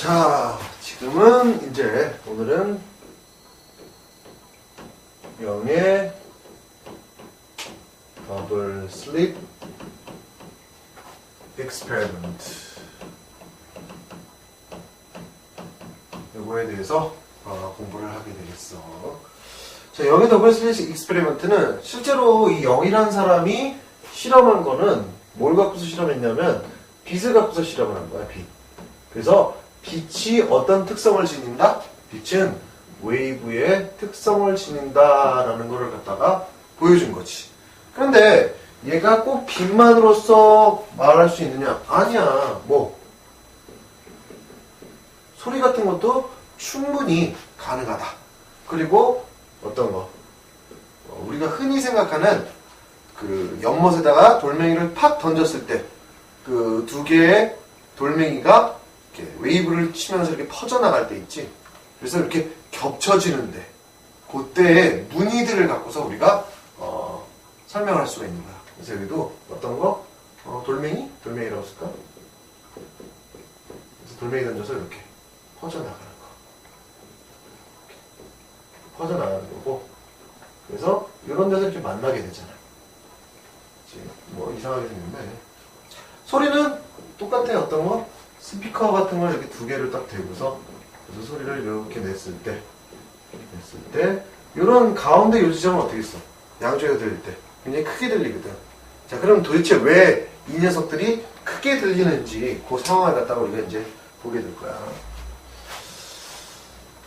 자, 지금은 이제 오늘은 0의 더블 슬립 experiment 이거에 대해서 공부를 하게 되겠어. 자, 0의 더블 슬립 익스페리먼트는 실제로 이 0이라는 사람이 실험한 거는 뭘 갖고서 실험했냐면 빛을 갖고서 실험을 한 거야, 빛. 그래서 빛이 어떤 특성을 지닌다? 빛은 웨이브의 특성을 지닌다라는 거를 갖다가 보여준 거지. 그런데 얘가 꼭 빛만으로서 말할 수 있느냐? 아니야. 뭐 소리 같은 것도 충분히 가능하다. 그리고 어떤 거? 우리가 흔히 생각하는 그 연못에다가 돌멩이를 팍 던졌을 때 그 두 개의 돌멩이가 이렇게 웨이브를 치면서 이렇게 퍼져나갈 때 있지. 그래서 이렇게 겹쳐지는데 그때의 무늬들을 갖고서 우리가 설명을 할 수가 있는 거야. 그래서 여기도 어떤 거? 돌멩이? 돌멩이라고 쓸까? 그래서 돌멩이 던져서 이렇게 퍼져나가는 거. 이렇게 퍼져나가는 거고. 그래서 이런 데서 이렇게 만나게 되잖아. 그치? 뭐 이상하게 생겼네. 소리는 똑같아. 어떤 거? 스피커 같은 걸 이렇게 두 개를 딱 대고서 그래서 소리를 이렇게 냈을 때 이런 가운데 요 지점은 어떻게 있어? 양쪽에서 들릴 때 굉장히 크게 들리거든. 자, 그럼 도대체 왜 이 녀석들이 크게 들리는지 그 상황을 갖다가 우리가 이제 보게 될 거야.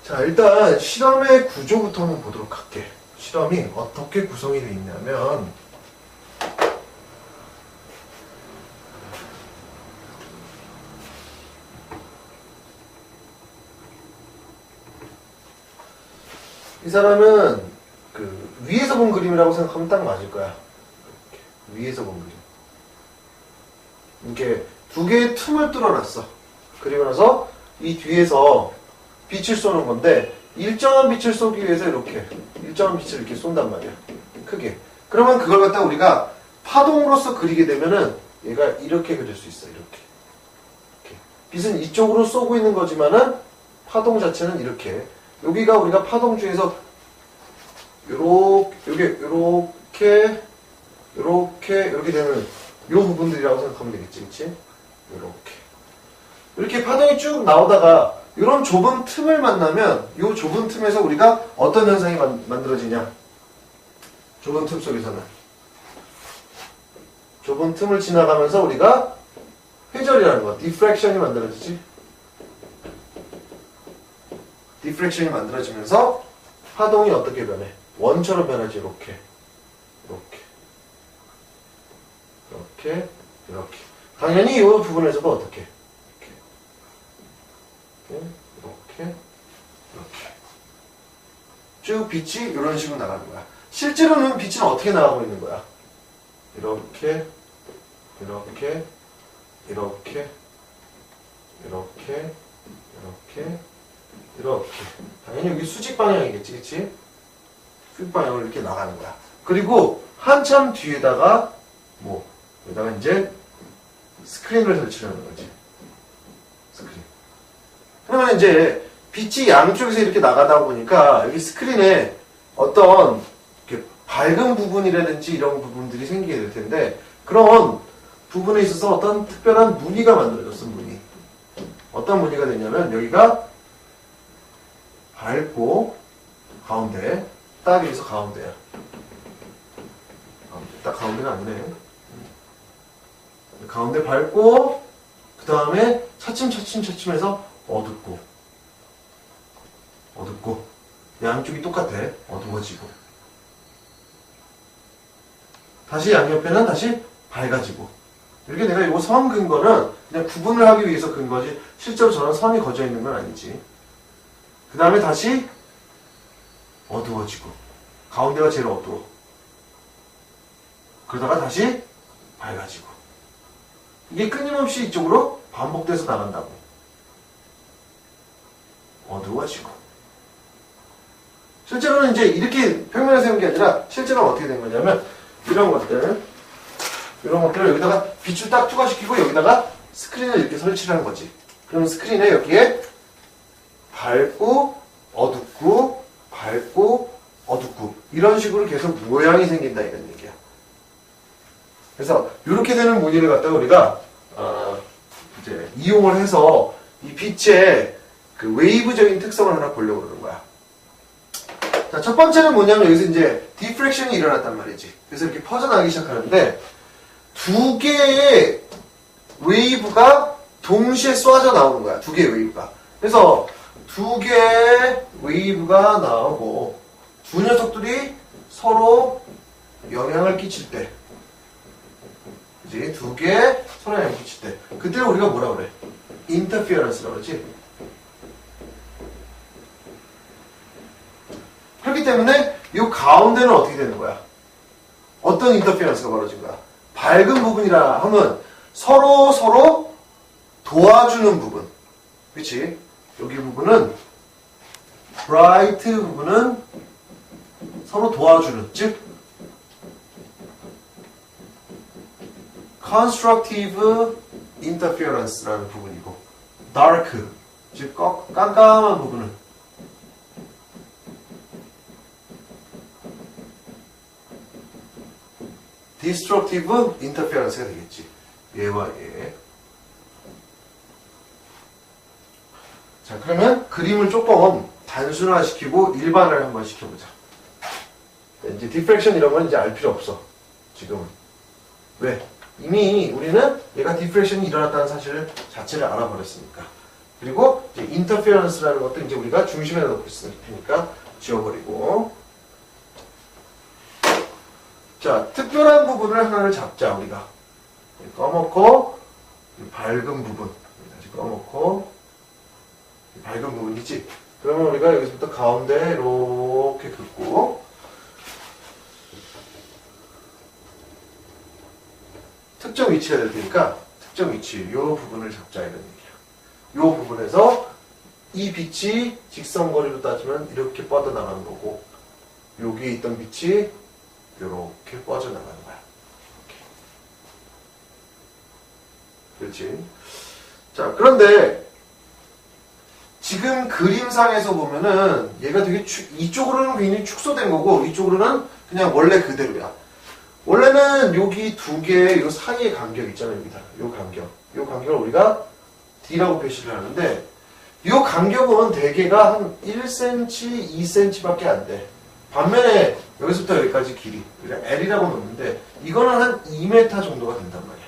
자, 일단 실험의 구조부터 한번 보도록 할게. 실험이 어떻게 구성이 되어 있냐면 이 사람은 그 위에서 본 그림이라고 생각하면 딱 맞을 거야. 이렇게 위에서 본 그림. 이렇게 두 개의 틈을 뚫어놨어. 그리고 나서 이 뒤에서 빛을 쏘는 건데 일정한 빛을 쏘기 위해서 이렇게 일정한 빛을 이렇게 쏜단 말이야. 크게. 그러면 그걸 갖다 우리가 파동으로서 그리게 되면은 얘가 이렇게 그릴 수 있어. 이렇게. 빛은 이쪽으로 쏘고 있는 거지만은 파동 자체는 이렇게. 여기가 우리가 파동 중에서 이렇게 되는 요 부분들이라고 생각하면 되겠지, 그치? 이렇게 파동이 쭉 나오다가 이런 좁은 틈을 만나면 이 좁은 틈에서 우리가 어떤 현상이 만들어지냐? 좁은 틈 속에서는 좁은 틈을 지나가면서 우리가 회절이라는 거, 디프렉션이 만들어지지. 디프렉션이 만들어지면서 파동이 어떻게 변해? 원처럼 변하지. 이렇게. 당연히 이 부분에서도 어떻게? 이렇게. 쭉 빛이 이런 식으로 나가는 거야. 실제로는 빛은 어떻게 나가고 있는 거야? 이렇게. 당연히 여기 수직 방향이겠지, 그치? 수직 방향으로 이렇게 나가는 거야. 그리고 한참 뒤에다가 여기다가 이제 스크린을 설치하는 거지. 스크린. 그러면 이제 빛이 양쪽에서 이렇게 나가다 보니까 여기 스크린에 어떤 이렇게 밝은 부분이라든지 이런 부분들이 생기게 될 텐데 그런 부분에 있어서 어떤 특별한 무늬가 만들어졌어, 무늬. 어떤 무늬가 되냐면 여기가 밝고 가운데 딱 여기서 가운데야. 딱 가운데가 아니네. 가운데 밝고 그 다음에 차츰해서 어둡고 양쪽이 똑같아. 어두워지고 다시 양옆에는 다시 밝아지고 이렇게 내가 이거 선 근거는 그냥 구분을 하기 위해서 근 거지 실제로 저런 선이 거져 있는 건 아니지. 그 다음에 다시 어두워지고 가운데가 제일 어두워. 그러다가 다시 밝아지고 이게 끊임없이 이쪽으로 반복돼서 나간다고. 어두워지고 실제로는 이제 이렇게 평면에 세운 게 아니라 실제로는 어떻게 된 거냐면 이런 것들을 여기다가 빛을 딱 투과시키고 여기다가 스크린을 이렇게 설치를 한 거지. 그럼 스크린에 여기에 밝고 어둡고 밝고 어둡고 이런 식으로 계속 모양이 생긴다 이런 얘기야. 그래서 이렇게 되는 무늬를 갖다가 우리가 이제 이용을 해서 이 빛의 그 웨이브적인 특성을 하나 보려고 그러는 거야. 자, 첫 번째는 뭐냐면 여기서 이제 디프렉션이 일어났단 말이지. 그래서 이렇게 퍼져나가기 시작하는데 두 개의 웨이브가 동시에 쏘아져 나오는 거야. 두 개의 웨이브가. 그래서 두 개의 웨이브가 나오고 두 녀석들이 서로 영향을 끼칠 때, 그지? 두 개 서로 영향을 끼칠 때, 그때는 우리가 뭐라 그래? 인터피어런스라고 그러지. 그렇기 때문에 이 가운데는 어떻게 되는 거야? 어떤 인터피어런스가 벌어진 거야? 밝은 부분이라 하면 서로 도와주는 부분. 그치? 여기 부분은 브라이트 부분은 서로 도와주는, 즉 constructive interference라는 부분이고 dark, 즉 깜깜한 부분은 destructive interference가 되겠지. 얘와 얘. 자, 그러면 그림을 조금 단순화시키고 일반화를 한번 시켜보자. 이제 디프렉션 이런 건 이제 알 필요 없어. 지금은. 왜? 이미 우리는 얘가 디프렉션이 일어났다는 사실 자체를 알아버렸으니까. 그리고 이제 인터피어런스라는 것도 이제 우리가 중심에 놓고 있을 테니까 지워버리고. 자, 특별한 부분을 하나를 잡자, 우리가. 꺼먹고, 밝은 부분. 다시 꺼먹고, 밝은 부분이지. 그러면 우리가 여기서부터 가운데 이렇게 긋고, 특정 위치가 될 테니까, 특정 위치, 이 부분을 잡자, 이런 얘기야. 이 부분에서 이 빛이 직선거리로 따지면 이렇게 뻗어나가는 거고, 여기에 있던 빛이 이렇게 뻗어나가는 거야. 이렇게. 그렇지. 자, 그런데 지금 그림상에서 보면은 얘가 되게 이쪽으로는 굉장히 축소된 거고 이쪽으로는 그냥 원래 그대로야. 원래는 여기 두 개의 요 사이의 간격 있잖아요. 여기다. 요 간격. 요 간격을 우리가 D라고 표시를 하는데 요 간격은 대개가 한 1cm, 2cm 밖에 안 돼. 반면에 여기서부터 여기까지 길이 L이라고 놓는데 이거는 한 2m 정도가 된단 말이야.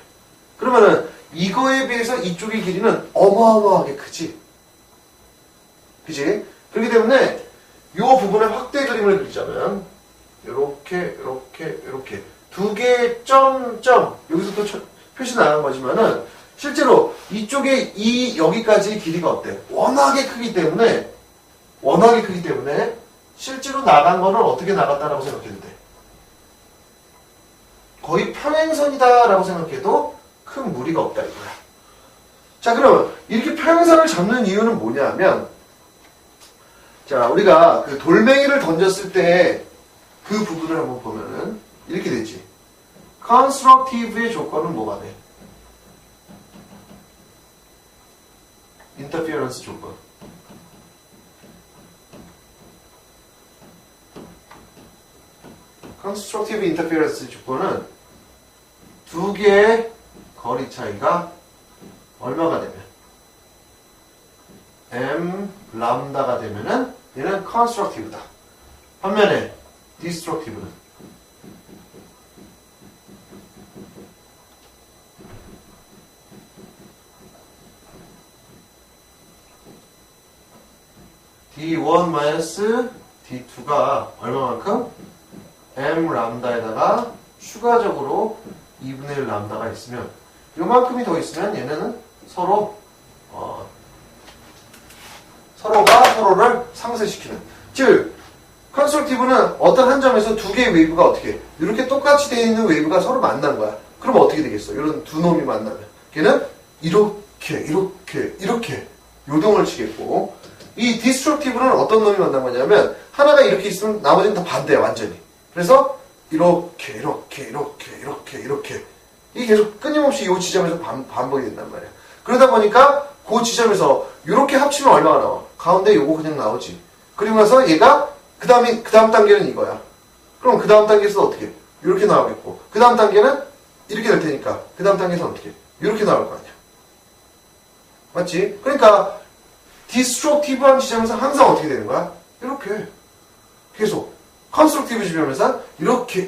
그러면은 이거에 비해서 이쪽의 길이는 어마어마하게 크지. 그치? 그렇기 때문에 이 부분의 확대 그림을 그리자면 이렇게 두 개의 점점 여기서부터 표시 나간 거지만은 실제로 이쪽에 여기까지 길이가 어때? 워낙에 크기 때문에 실제로 나간 거는 어떻게 나갔다라고 생각해도 돼? 거의 평행선이다라고 생각해도 큰 무리가 없다 이거야. 자, 그럼 이렇게 평행선을 잡는 이유는 뭐냐면, 자, 우리가 그 돌멩이를 던졌을 때 그 부분을 한번 보면은 이렇게 되지. constructive의 조건은 뭐가 돼? interference 조건. constructive interference 조건은 두 개의 거리 차이가 얼마가 되면 m 람다가 되면은 얘는 constructive다. 반면에 destructive는 D1 D2가 얼마만큼? m 람다에다가 추가적으로 2분의 1 람다가 있으면 요만큼이 더 있으면 얘네는 서로가 서로를 상쇄시키는. 즉 컨스트럭티브는 어떤 한 점에서 두 개의 웨이브가 어떻게 이렇게 똑같이 되어 있는 웨이브가 서로 만난 거야. 그럼 어떻게 되겠어? 이런 두 놈이 만나면 걔는 이렇게 요동을 치겠고, 이 디스트럭티브는 어떤 놈이 만난 거냐면 하나가 이렇게 있으면 나머지는 다 반대야 완전히. 그래서 이렇게 이게 계속 끊임없이 이 지점에서 반복이 된단 말이야. 그러다 보니까 그 지점에서 이렇게 합치면 얼마가 나와? 가운데 요거 그냥 나오지. 그리고 나서 얘가 그 다음 단계는 이거야. 그럼 그 다음 단계에서 어떻게? 이렇게 나오겠고 그 다음 단계는 이렇게 될 테니까 그 다음 단계에서 어떻게? 이렇게 나올 거 아니야. 맞지? 그러니까 디스트럭티브한 지점에서 항상 어떻게 되는 거야? 이렇게 계속 컨스트럭티브 지점에서 이렇게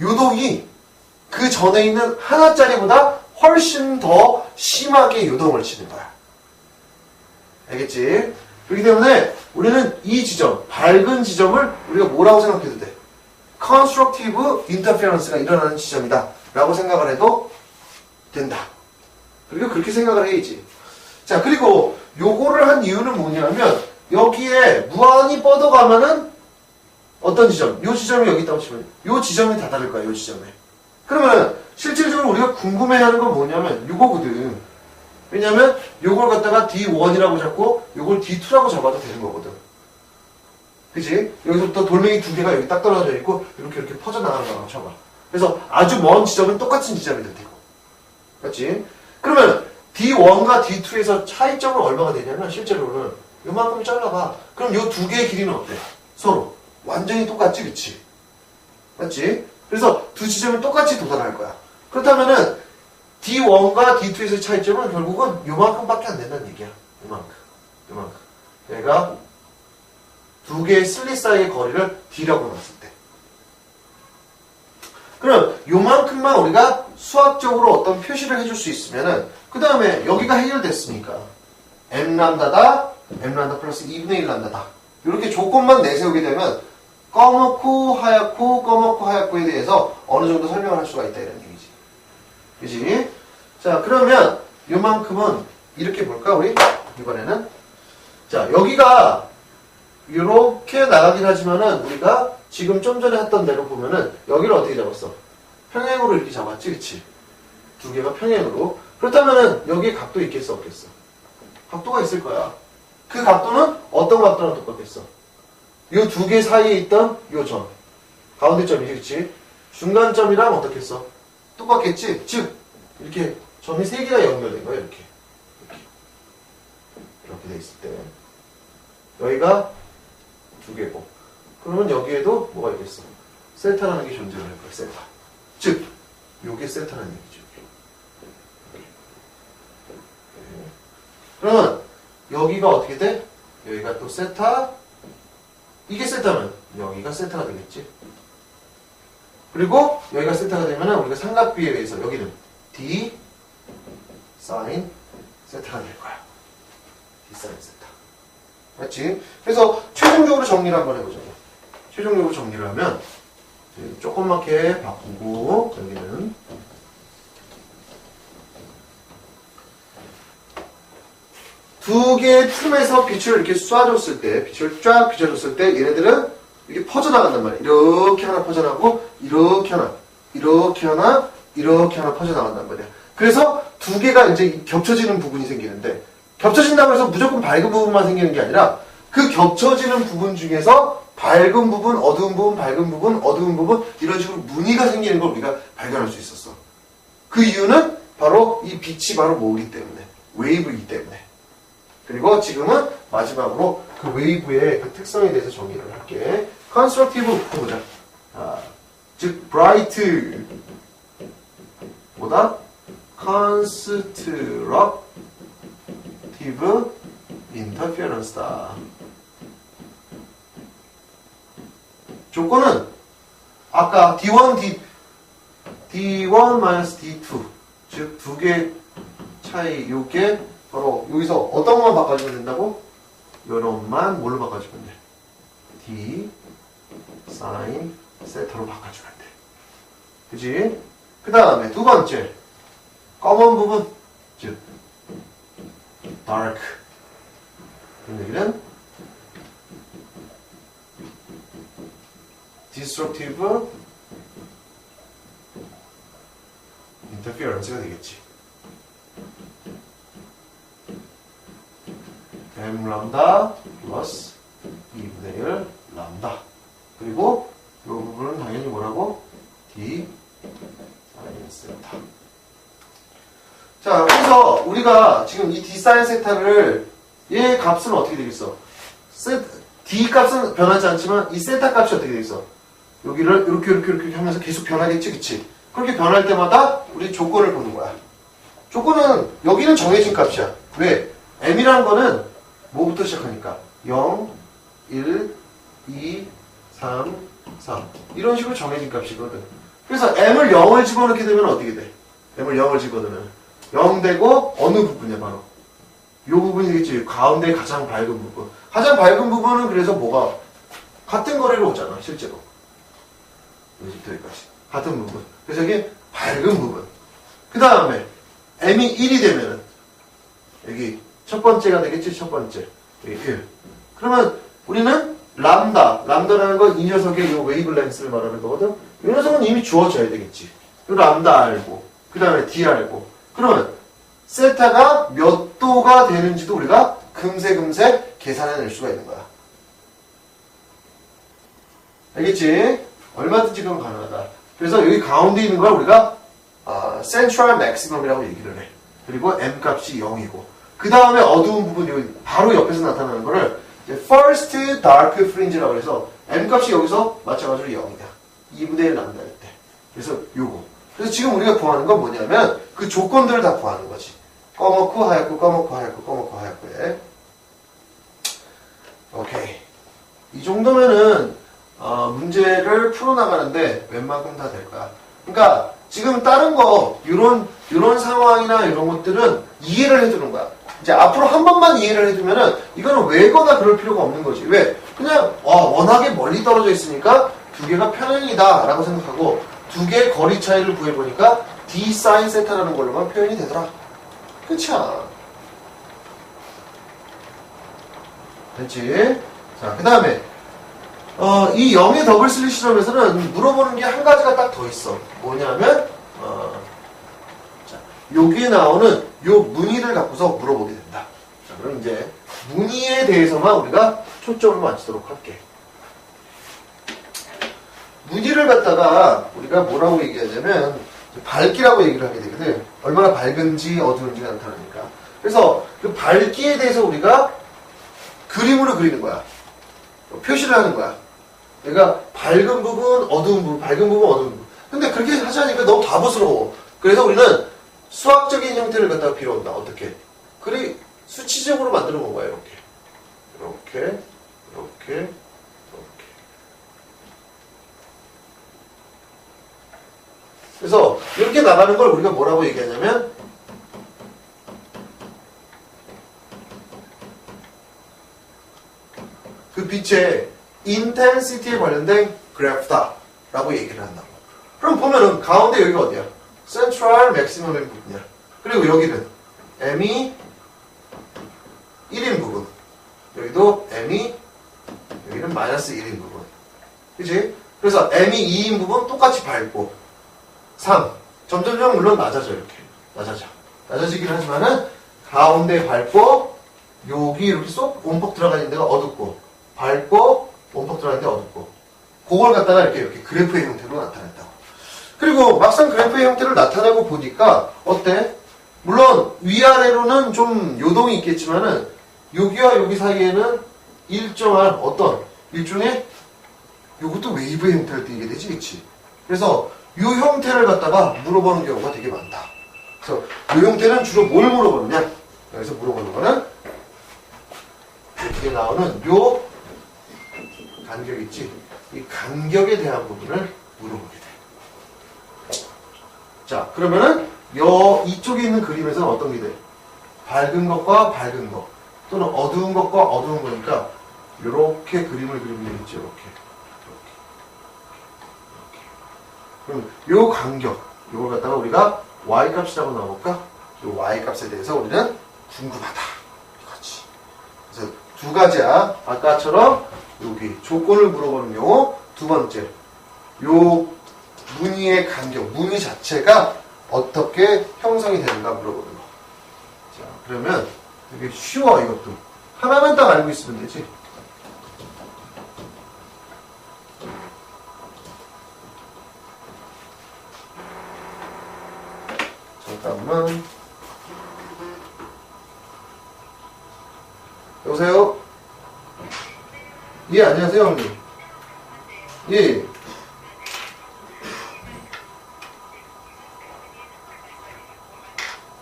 요동이 그 전에 있는 하나짜리보다 훨씬 더 심하게 요동을 치는 거야. 알겠지? 그렇기 때문에 우리는 이 지점, 밝은 지점을 우리가 뭐라고 생각해도 돼? Constructive Interference가 일어나는 지점이다 라고 생각을 해도 된다. 그리고 그렇게 생각을 해야지. 자, 그리고 요거를 한 이유는 뭐냐면 여기에 무한히 뻗어가면은 어떤 지점? 요 지점이 여기 있다고 치면 요 지점이 다 다를 거야. 요 지점에. 그러면 실질적으로 우리가 궁금해하는 건 뭐냐면 요거거든. 왜냐면 요걸 갖다가 D1이라고 잡고 요걸 D2라고 잡아도 되는 거거든. 그치? 여기서부터 돌멩이 두 개가 여기 딱 떨어져 있고 이렇게 퍼져나가는 거라고 쳐봐. 그래서 아주 먼 지점은 똑같은 지점이 될 테고. 맞지? 그러면 D1과 D2에서 차이점은 얼마가 되냐면 실제로는 요만큼 잘라봐. 그럼 요 두 개의 길이는 어때? 서로 완전히 똑같지, 그치? 맞지? 그래서 두 지점이 똑같이 도달할 거야. 그렇다면은 D1과 D2에서의 차이점은 결국은 요만큼밖에 안 된다는 얘기야. 요만큼. 얘가 두 개의 슬릿 사이의 거리를 D라고 놨을 때. 그럼 요만큼만 우리가 수학적으로 어떤 표시를 해줄 수 있으면은 그 다음에 여기가 해결됐으니까 M 람다다, M 람다 플러스 2분의 1 람다다. 이렇게 조건만 내세우게 되면 검었고 하얗고에 대해서 어느 정도 설명을 할 수가 있다 이런 얘기지. 그지? 자, 그러면 요만큼은 이렇게 볼까 우리? 이번에는 자, 여기가 이렇게 나가긴 하지만은 우리가 지금 좀 전에 했던 대로 보면은 여기를 어떻게 잡았어? 평행으로 이렇게 잡았지, 그치? 두 개가 평행으로. 그렇다면은 여기에 각도 있겠어, 없겠어? 각도가 있을 거야. 그 각도는 어떤 각도랑 똑같겠어? 이 두 개 사이에 있던 요 점. 가운데 점이지, 그치? 중간점이랑 어떻겠어? 똑같겠지? 즉, 이렇게 점이 세 개가 연결된 거야, 이렇게 돼 있을 때. 여기가 두 개고. 그러면 여기에도 뭐가 있겠어? 셀타라는 게 존재를 할 거야, 셀타. 즉, 요게 셀타라는 얘기죠. 그러면 여기가 어떻게 돼? 여기가 또 세타. 이게 세타면 여기가 세타가 되겠지. 그리고 여기가 세타가 되면 우리가 삼각비에 의해서 여기는 D 사인 세타가 될 거야. D 사인 세타. 맞지? 그래서 최종적으로 정리를 한번 해보자. 최종적으로 정리를 하면 조그맣게 바꾸고 여기는 두 개의 틈에서 빛을 이렇게 쏴줬을 때, 빛을 쫙 비춰줬을 때 얘네들은 이렇게 퍼져나간단 말이야. 이렇게 하나 퍼져나가고 이렇게 하나 퍼져나간단 말이야. 그래서 두 개가 이제 겹쳐지는 부분이 생기는데 겹쳐진다고 해서 무조건 밝은 부분만 생기는 게 아니라 그 겹쳐지는 부분 중에서 밝은 부분, 어두운 부분, 밝은 부분, 어두운 부분 이런 식으로 무늬가 생기는 걸 우리가 발견할 수 있었어. 그 이유는 바로 이 빛이 바로 뭐이기 때문에, 웨이브이기 때문에. 그리고 지금은 마지막으로 그 웨이브의 그 특성에 대해서 정리를 할게. 컨스트럭티브 보자. 즉 브라이트 보다 컨스트럭티브 인터피어런스다. 조건은 아까 D1, D2 즉 두 개 차이 요게 바로 여기서 어떤 것만 바꿔주면 된다고? 요런만 뭘로 바꿔주면 돼? D 사인 세타로 바꿔주면 돼. 그치? 그 다음에 두 번째 검은 부분 즉 dark 여기는 disruptive interference가 되겠지. M 람다 플러스 2분의 1 람다. 그리고 이 부분은 당연히 뭐라고? D 사인 세타. 자, 그래서 우리가 지금 이 d 사인 세타를 얘 값은 어떻게 되겠어? d 값은 변하지 않지만 이 세타 값이 어떻게 되겠어? 여기를 이렇게 하면서 계속 변하겠지, 그치? 그렇게 변할 때마다 우리 조건을 보는 거야. 조건은 여기는 정해진 값이야. 왜? m이라는 거는 뭐부터 시작하니까? 0, 1, 2, 3, 4 이런 식으로 정해진 값이거든. 그래서 m을 0을 집어넣게 되면 어떻게 돼? m을 0을 집어넣으면 0 되고 어느 부분이야 바로? 요 부분이 되겠지. 가운데 가장 밝은 부분. 가장 밝은 부분은 그래서 뭐가? 같은 거리로 오잖아 실제로. 여기부터 여기까지. 같은 부분. 그래서 이게 밝은 부분. 그 다음에 m이 1이 되면은 여기 첫 번째가 되겠지. 첫 번째. 여기 1. 그러면 우리는 람다라는 건 이 녀석의 이 웨이블렌스를 말하는 거거든. 이 녀석은 이미 주어져야 되겠지. 람다 알고 그 다음에 d 알고 그러면 세타가 몇 도가 되는지도 우리가 금세 계산해낼 수가 있는 거야. 알겠지? 얼마든지 그건 가능하다. 그래서 여기 가운데 있는 걸 우리가 Central Maximum이라고 얘기를 해. 그리고 m 값이 0이고 그 다음에 어두운 부분 여기 바로 옆에서 나타나는 거를 이제 First Dark Fringe라고 해서 m 값이 여기서 마찬가지로 0이다. 2분의 1 람다일 때. 그래서 요거. 그래서 지금 우리가 구하는 건 뭐냐면 그 조건들을 다 구하는 거지. 검었고 하얗고 검었고 하얗고 검었고 하얗고에. 오케이. 이 정도면은 문제를 풀어나가는데 웬만큼 다 될 거야. 그러니까 지금 다른 거 이런 상황이나 이런 것들은 이해를 해주는 거야. 이제 앞으로 한 번만 이해를 해주면은 이거는 외거나 그럴 필요가 없는 거지. 왜? 그냥 워낙에 멀리 떨어져 있으니까 두 개가 평행이다 라고 생각하고 두 개의 거리 차이를 구해보니까 d sin 세타라는 걸로만 표현이 되더라. 끝이야. 됐지? 자, 그 다음에 이 0의 더블 슬릿 실험에서는 물어보는 게 한 가지가 딱 더 있어. 뭐냐면 자, 여기에 나오는 요 무늬를 갖고서 물어보게 된다. 자, 그럼 이제 무늬에 대해서만 우리가 초점을 맞추도록 할게. 무늬를 갖다가 우리가 뭐라고 얘기하냐면 밝기라고 얘기를 하게 되거든. 얼마나 밝은지 어두운지가 나타나니까. 그래서 그 밝기에 대해서 우리가 그림으로 그리는 거야. 표시를 하는 거야. 그러니까 밝은 부분, 어두운 부분, 밝은 부분, 어두운 부분. 근데 그렇게 하자니까 너무 바보스러워. 그래서 우리는 수학적인 형태를 갖다가 빌어온다. 어떻게? 그리 수치적으로 만드는 건 거야. 이렇게. 그래서 이렇게 나가는 걸 우리가 뭐라고 얘기하냐면 그 빛의 인텐시티에 관련된 그래프다 라고 얘기를 한다고. 그럼 보면은 가운데 여기가 어디야? Central Maximum의 부분이야. 그리고 여기는 m이 1인 부분, 여기도 m이 여기는 마이너스 1인 부분. 그치? 그래서 m이 2인 부분 똑같이 밝고 3. 점점점 물론 낮아져 이렇게. 낮아지긴 하지만은 가운데 밝고 여기 이렇게 쏙 온폭 들어가는 데가 어둡고 밝고 온폭 들어가는 데 어둡고 그걸 갖다가 이렇게 그래프의 형태로 나타냈다고. 그리고 막상 그래프의 형태를 나타내고 보니까 어때? 물론 위아래로는 좀 요동이 있겠지만은 여기와 여기 사이에는 일정한 일종의 요것도 웨이브의 형태를 띠게 되지, 그치? 그래서 이 형태를 갖다가 물어보는 경우가 되게 많다. 그래서 이 형태는 주로 뭘 물어보느냐? 여기서 물어보는 거는 이렇게 나오는 요 간격 있지? 이 간격에 대한 부분을 물어보게 돼. 자, 그러면은 이쪽에 있는 그림에서는 어떤 게 돼? 밝은 것과 밝은 것 또는 어두운 것과 어두운 거니까 이렇게 그림을 그리면 되겠지. 이렇게. 그럼 요 간격, 요걸 갖다가 우리가 y값이라고 나올까? 요 y값에 대해서 우리는 궁금하다. 이거지. 그래서 두 가지야. 아까처럼 여기 조건을 물어보는 경우, 두 번째, 요 무늬의 간격, 무늬 자체가 어떻게 형성이 되는가 물어보는 거. 자, 그러면 되게 쉬워, 이것도. 하나만 딱 알고 있으면 되지. 잠깐만. 예, 안녕하세요, 형님. 예.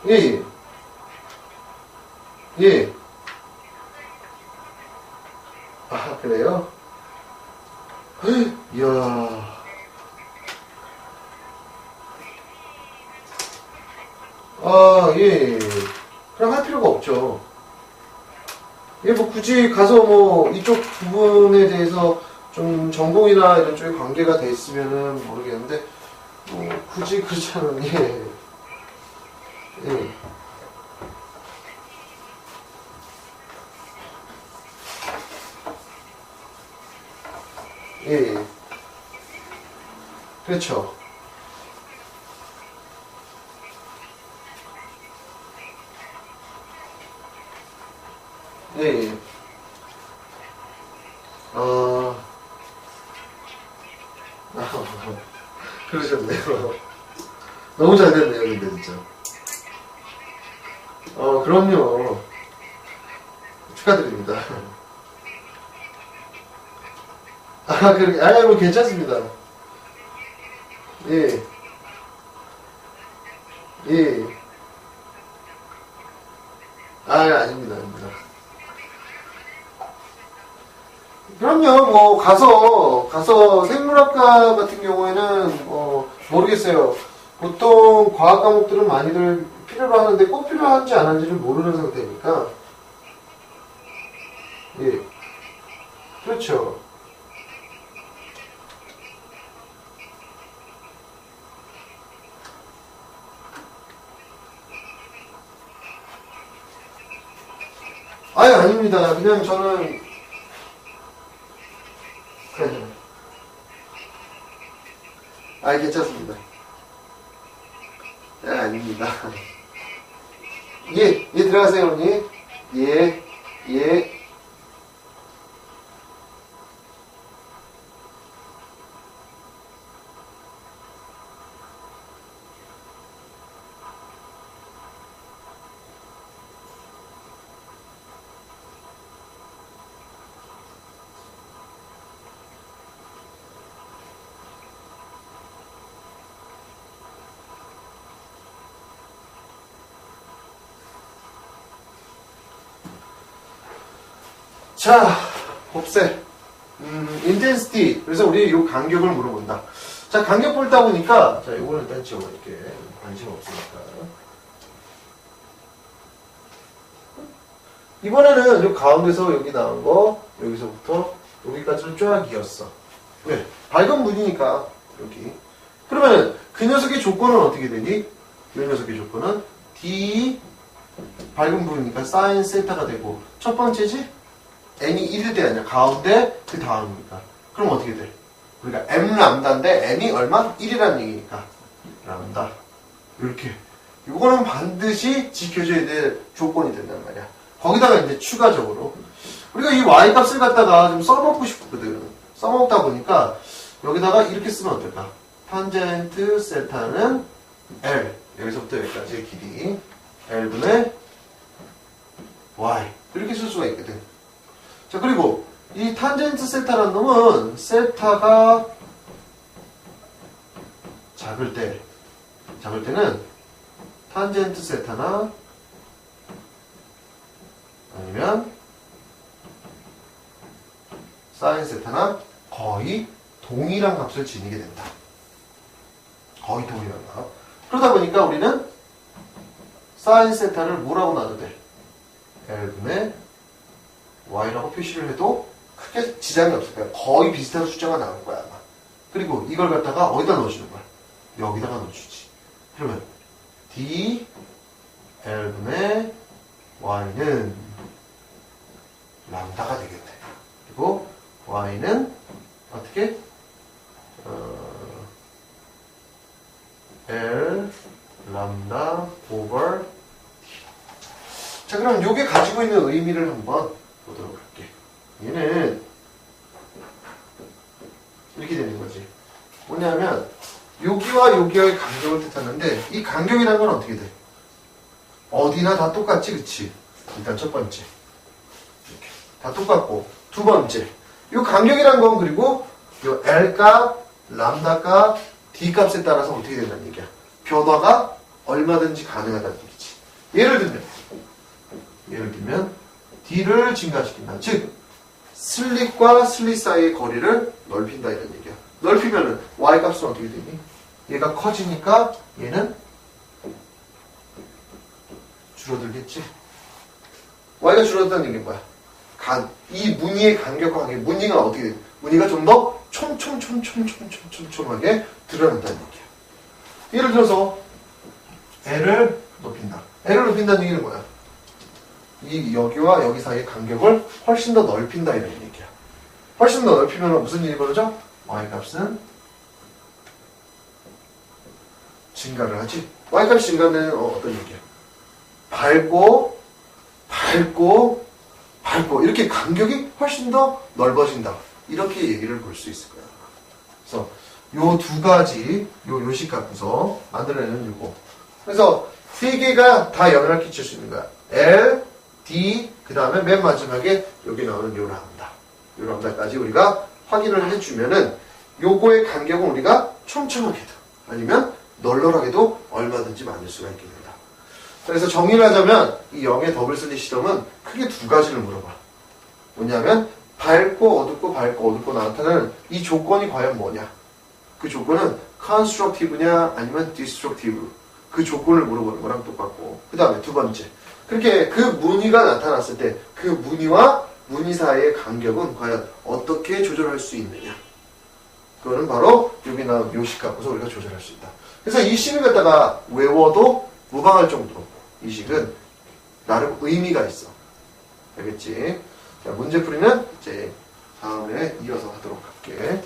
예, 예. 예. 아, 그래요? 헉, 이야. 아, 예. 그냥 할 필요가 없죠. 예, 뭐 굳이 가서 뭐 이쪽 부분에 대해서 좀 전공이나 이런 쪽에 관계가 돼 있으면은 모르겠는데, 뭐 굳이 그렇지 않은, 예. 예. 예, 예. 그렇죠. 예, 예. 어, 그러셨네요. 너무 잘 됐네요, 근데 진짜. 그럼요. 축하드립니다. 아, 뭐 괜찮습니다. 예, 예. 아, 아닙니다, 아닙니다. 그럼요, 뭐, 가서 생물학과 같은 경우에는, 모르겠어요. 보통 과학 과목들은 많이들 필요로 하는데 꼭 필요한지 안 한지를 모르는 상태니까. 예, 그렇죠. 아유, 아닙니다. 그냥 저는, 괜찮습니다. 아닙니다. 예, 예, 들어가세요, 언니. 예, 예. 자, 곱셈. 인텐시티. 그래서 우리 이 간격을 물어본다. 자, 간격 볼다 보니까, 자, 이거는 일단 지워, 이렇게. 관심 없으니까. 이번에는 이 가운데서 여기 나온 거, 여기서부터 여기까지는 쫙 이었어. 왜? 밝은 문이니까, 여기. 그러면 그 녀석의 조건은 어떻게 되니? 이 녀석의 조건은 D, 밝은 부분이니까 사인 세타가 되고, 첫 번째지? n이 1일 때 아니야. 가운데 그 다음이니까. 그럼 어떻게 돼? 우리가 m 람다인데 n이 얼마? 1이라는 얘기니까. 람다. 이렇게. 이거는 반드시 지켜줘야 될 조건이 된단 말이야. 거기다가 이제 추가적으로 우리가 이 y 값을 갖다가 좀 써먹고 싶거든. 써먹다 보니까 여기다가 이렇게 쓰면 어떨까? 탄젠트 세타는 L. 여기서부터 여기까지의 길이 L분의 Y. 이렇게 쓸 수가 있거든. 자, 그리고 이 탄젠트 세타라는 놈은 세타가 작을 때는 탄젠트 세타나 아니면 사인 세타나 거의 동일한 값을 지니게 된다. 거의 동일한 값. 그러다 보니까 우리는 사인 세타를 뭐라고 놔도 돼? L분의 Y라고 표시를 해도 크게 지장이 없을 거야. 거의 비슷한 숫자가 나올 거야, 아마. 그리고 이걸 갖다가 어디다 넣어주는 거야? 여기다가 넣어주지. 그러면 D, L분의 Y는 람다가 되겠네. 그리고 Y는 어떻게? L 람다 over T. 자, 그럼 이게 가지고 있는 의미를 한번 보도록 할게. 얘는 이렇게 되는 거지. 뭐냐면 여기와 여기와의 간격을 뜻하는데 이 간격이라는 건 어떻게 돼? 어디나 다 똑같지, 그치? 일단 첫 번째 이렇게 다 똑같고 두 번째 이 간격이란 건 그리고 이 L 값, 람다 값, D 값에 따라서 어떻게 된다는 얘기야. 변화가 얼마든지 가능하다는 얘기지. 예를 들면 D를 증가시킨다. 즉 슬릿과 슬릿 사이의 거리를 넓힌다 이런 얘기야. 넓히면은 Y 값은 어떻게 되니? 얘가 커지니까 얘는 줄어들겠지. Y가 줄어든다는 얘기는 뭐야? 이 무늬의 간격과 관계, 무늬가 어떻게 돼? 무늬가 좀 더 촘촘하게 드러난다는 얘기야. 예를 들어서 L을 높인다. L을 높인다는 얘기는 뭐야? 이 여기와 여기 사이의 간격을 훨씬 더 넓힌다 이런 얘기야. 훨씬 더 넓히면 무슨 일이 벌어져? Y값은 증가를 하지. Y값이 증가는 어떤 얘기야? 밟고 이렇게 간격이 훨씬 더 넓어진다. 이렇게 얘기를 볼 수 있을 거야. 그래서 요 두 가지 요식 갖고서 만들어내는 요거. 그래서 세 개가 다 영향을 끼칠 수 있는 거야. L, D, 그 다음에 맨 마지막에 여기 나오는 요 람다까지 우리가 확인을 해주면은 요거의 간격은 우리가 촘촘하게도 아니면 널널하게도 얼마든지 만들 수가 있게 된다. 그래서 정리를 하자면 이 0의 더블 슬릿 실험은 크게 두 가지를 물어봐. 뭐냐면 밝고 어둡고 나타나는 이 조건이 과연 뭐냐. 그 조건은 constructive냐 아니면 destructive. 그 조건을 물어보는 거랑 똑같고. 그 다음에 두 번째. 그렇게 그 무늬가 나타났을 때 그 무늬와 무늬 사이의 간격은 과연 어떻게 조절할 수 있느냐. 그거는 바로 여기 나온 요식 갖고서 우리가 조절할 수 있다. 그래서 이 식을 갖다가 외워도 무방할 정도로 이 식은 나름 의미가 있어. 알겠지? 자, 문제풀이는 이제 다음에 이어서 하도록 할게.